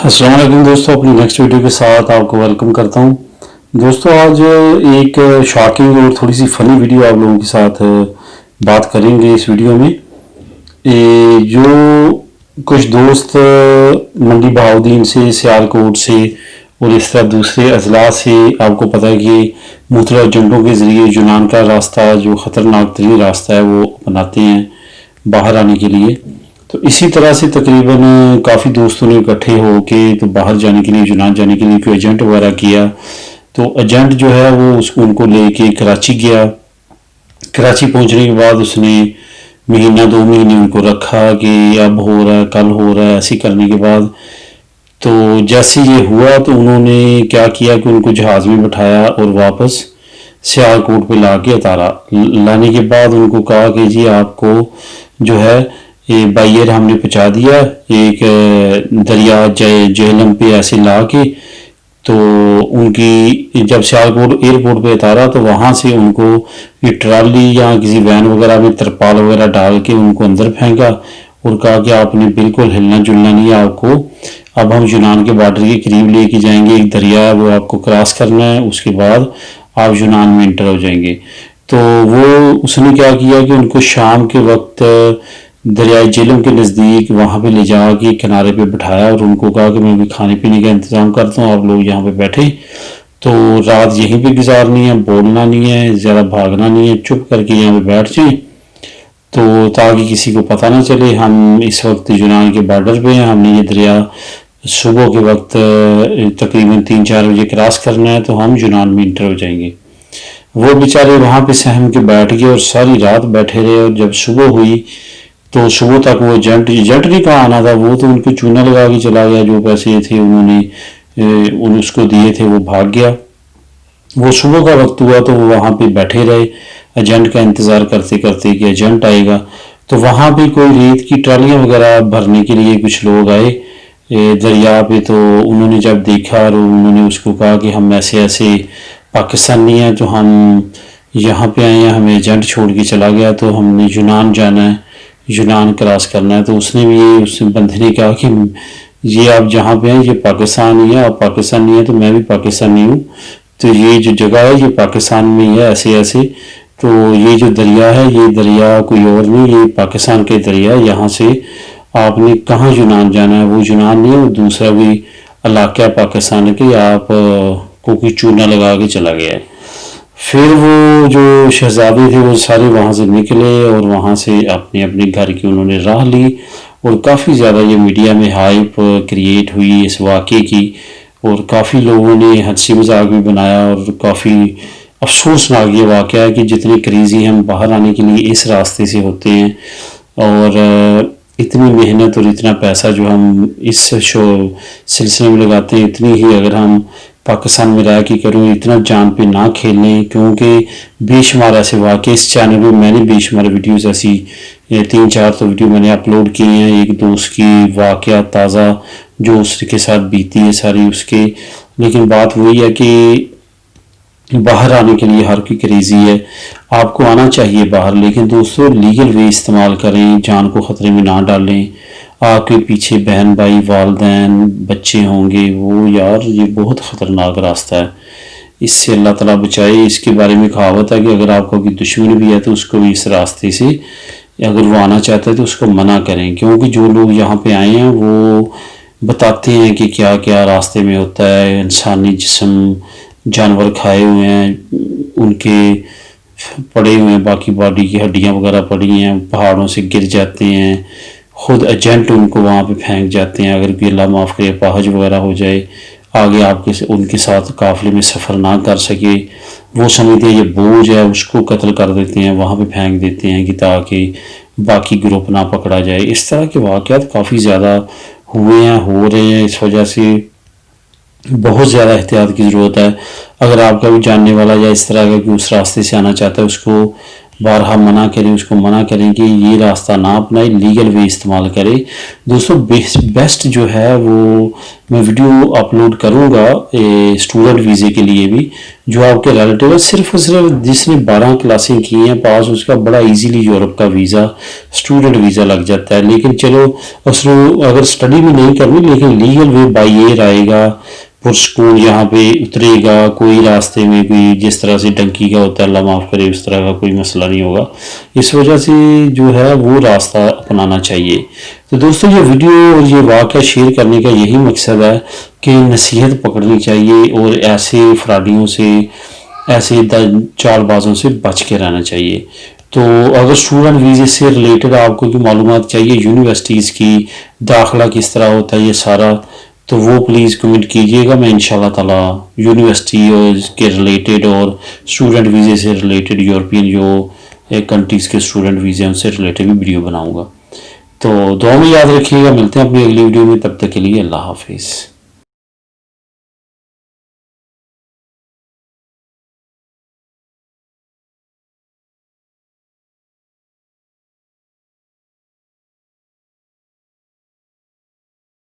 अस्सलाम वालेकुम दोस्तों, अपनी नेक्स्ट वीडियो के साथ आपको वेलकम करता हूं। दोस्तों आज एक शॉकिंग और थोड़ी सी फ़नी वीडियो आप लोगों के साथ बात करेंगे इस वीडियो में। जो कुछ दोस्त मंडी बहाउद्दीन से, सियालकोट से और इस तरह दूसरे अजला से, आपको पता है कि मुख्तलिफ एजेंटों के ज़रिए यूनान का रास्ता जो ख़तरनाक तरीन रास्ता है वो अपनाते हैं बाहर आने के लिए। तो इसी तरह से तकरीबन काफ़ी दोस्तों ने इकट्ठे हो के तो बाहर जाने के लिए, यूनान जाने के लिए कोई एजेंट वगैरह किया। तो एजेंट जो है वो उसको उनको लेके कराची गया। कराची पहुंचने के बाद उसने महीना 2 महीने उनको रखा कि अब हो रहा है, कल हो रहा है, ऐसे करने के बाद तो जैसे ये हुआ तो उन्होंने क्या किया कि उनको जहाज़ में बिठाया और वापस सियालकोट पे ला के उतारा। लाने के बाद उनको कहा कि जी आपको जो है ये बाई एयर हमने पहुँचा दिया, एक दरिया जेहलम पे ऐसे ला के। तो उनकी जब सियालकोट एयरपोर्ट पे उतारा तो वहाँ से उनको ये ट्राली या किसी वैन वगैरह में तरपाल वगैरह डाल के उनको अंदर फेंका और कहा कि आपने बिल्कुल हिलना जुलना नहीं है, आपको अब हम यूनान के बॉर्डर के करीब लेके जाएंगे, एक दरिया है वो आपको क्रॉस करना है, उसके बाद आप यूनान में इंटर हो जाएंगे। तो वो उसने क्या किया कि उनको शाम के वक्त दरियाई जेहलम के नज़दीक वहाँ पे ले जा के किनारे पे बिठाया और उनको कहा कि मैं भी खाने पीने का इंतज़ाम करता हूँ, आप लोग यहाँ पे बैठे, तो रात यहीं पे गुजारनी है, बोलना नहीं है, ज़्यादा भागना नहीं है, चुप करके यहाँ पे बैठ जाएं तो ताकि किसी को पता ना चले हम इस वक्त यूनान के बॉर्डर पे हैं, हमने ये दरिया सुबह के वक्त तकरीबन 3-4 बजे क्रॉस करना है, तो हम यूनान में इंटर हो जाएंगे। वो बेचारे वहाँ पे सहम के बैठ गए और सारी रात बैठे रहे। और जब सुबह हुई तो सुबह तक वो एजेंट नहीं कहाँ आना था, वो तो उनको चूना लगा के चला गया, जो पैसे थे उन्होंने उसको दिए थे वो भाग गया। वो सुबह का वक्त हुआ तो वो वहाँ पे बैठे रहे एजेंट का इंतज़ार करते करते कि एजेंट आएगा। तो वहाँ पे कोई रेत की ट्रालियाँ वगैरह भरने के लिए कुछ लोग आए दरिया पे। तो उन्होंने जब देखा और उन्होंने उसको कहा कि हम ऐसे ऐसे पाकिस्तानी हैं, तो हम यहाँ पे आए हैं, हमें एजेंट छोड़ के चला गया, तो हमने यूनान जाना है, यूनान क्रॉस करना है। तो उसने भी उस बंदे ने कहा कि ये आप जहाँ पे हैं ये पाकिस्तान ही है, आप पाकिस्तानी हैं तो मैं भी पाकिस्तानी हूँ, तो ये जो जगह है ये पाकिस्तान में ही है, ऐसे ऐसे। तो ये जो दरिया है ये दरिया कोई और नहीं, ये पाकिस्तान के दरिया है, यहाँ से आपने कहाँ यूनान जाना है, वो यूनान नहीं है, वो दूसरा भी इलाका पाकिस्तान के, आप को कोई चूना लगा के चला गया है। फिर वो जो शहजादे थे वो सारे वहाँ से निकले और वहाँ से अपने अपने घर की उन्होंने राह ली। और काफ़ी ज़्यादा ये मीडिया में हाइप क्रिएट हुई इस वाक़े की और काफ़ी लोगों ने हंसी मजाक भी बनाया। और काफ़ी अफसोसनाक ये वाक़या है कि जितने क्रेज़ी हम बाहर आने के लिए इस रास्ते से होते हैं और इतनी मेहनत और इतना पैसा जो हम इस सिलसिले में लगाते हैं, इतनी ही अगर हम पाकिस्तान में रह के करूँ, इतना जान पे ना खेलें, क्योंकि बेशुमार ऐसे वाक़े इस चैनल में मैंने बेशुमार वीडियोस ऐसी 3-4 तो वीडियो मैंने अपलोड किए हैं। एक दोस्त की वाक़या ताज़ा जो उसके साथ बीती है सारी उसके। लेकिन बात वही है कि बाहर आने के लिए हर कोई क्रेज़ी है, आपको आना चाहिए बाहर, लेकिन दोस्तों लीगल वे इस्तेमाल करें, जान को ख़तरे में ना डालें। आपके पीछे बहन भाई वालिदैन बच्चे होंगे, वो यार ये बहुत ख़तरनाक रास्ता है, इससे अल्लाह ताला बचाए। इसके बारे में कहावत है कि अगर आपका कोई दुश्मन भी है तो उसको भी इस रास्ते से अगर वो आना चाहता है तो उसको मना करें, क्योंकि जो लोग यहाँ पे आए हैं वो बताते हैं कि क्या क्या रास्ते में होता है। इंसानी जिस्म जानवर खाए हुए हैं, उनके पड़े हुए हैं, बाकी बॉडी की हड्डियाँ वगैरह पड़ी हैं, पहाड़ों से गिर जाते हैं, खुद एजेंट उनको वहाँ पे फेंक जाते हैं। अगर कोई अल्लाह माफ़ करे अपाहज वगैरह हो जाए, आगे आपके उनके साथ काफ़िले में सफ़र ना कर सके, वो समझते हैं ये बोझ है, उसको कत्ल कर देते हैं, वहाँ पे फेंक देते हैं कि ताकि बाकी ग्रुप ना पकड़ा जाए। इस तरह के वाक़यात काफ़ी ज़्यादा हुए हैं, हो रहे हैं। इस वजह से बहुत ज़्यादा एहतियात की ज़रूरत है। अगर आपका भी जानने वाला या इस तरह का कि उस रास्ते से आना चाहता है, उसको बारहा मना करें, उसको मना करें कि ये रास्ता ना अपनाए, लीगल वे इस्तेमाल करें। दोस्तों बेस्ट जो है वो मैं वीडियो अपलोड करूँगा स्टूडेंट वीज़े के लिए भी, जो आपके रिलेटिव है, सिर्फ और सिर्फ जिसने 12 क्लासें की हैं पास, उसका बड़ा इजीली यूरोप का वीज़ा स्टूडेंट वीज़ा लग जाता है। लेकिन चलो उसको अगर स्टडी भी नहीं करनी, लेकिन लीगल वे बाई एयर आएगा, पुरस्कूल यहाँ पे उतरेगा, कोई रास्ते में कोई जिस तरह से डंकी का होता है, अल्लाह माफ़ करे, उस तरह का कोई मसला नहीं होगा। इस वजह से जो है वो रास्ता अपनाना चाहिए। तो दोस्तों ये वीडियो और ये वाक़या शेयर करने का यही मकसद है कि नसीहत पकड़नी चाहिए और ऐसे फ्रॉडियों से, ऐसे चालबाजों से बच के रहना चाहिए। तो अगर स्टूडेंट वीज़े से रिलेटेड आपको की मालूमात चाहिए, यूनिवर्सिटीज़ की दाखिला किस तरह होता है ये सारा, तो वो प्लीज़ कमेंट कीजिएगा। मैं इंशाल्लाह ताला यूनिवर्सिटी और के रिलेटेड और स्टूडेंट वीज़े से रिलेटेड, यूरोपियन जो कंट्रीज़ के स्टूडेंट वीज़े हैं उनसे रिलेटेड भी वीडियो बनाऊँगा। तो दुआ में याद रखिएगा, मिलते हैं अपनी अगली वीडियो में, तब तक के लिए अल्लाह हाफिज़।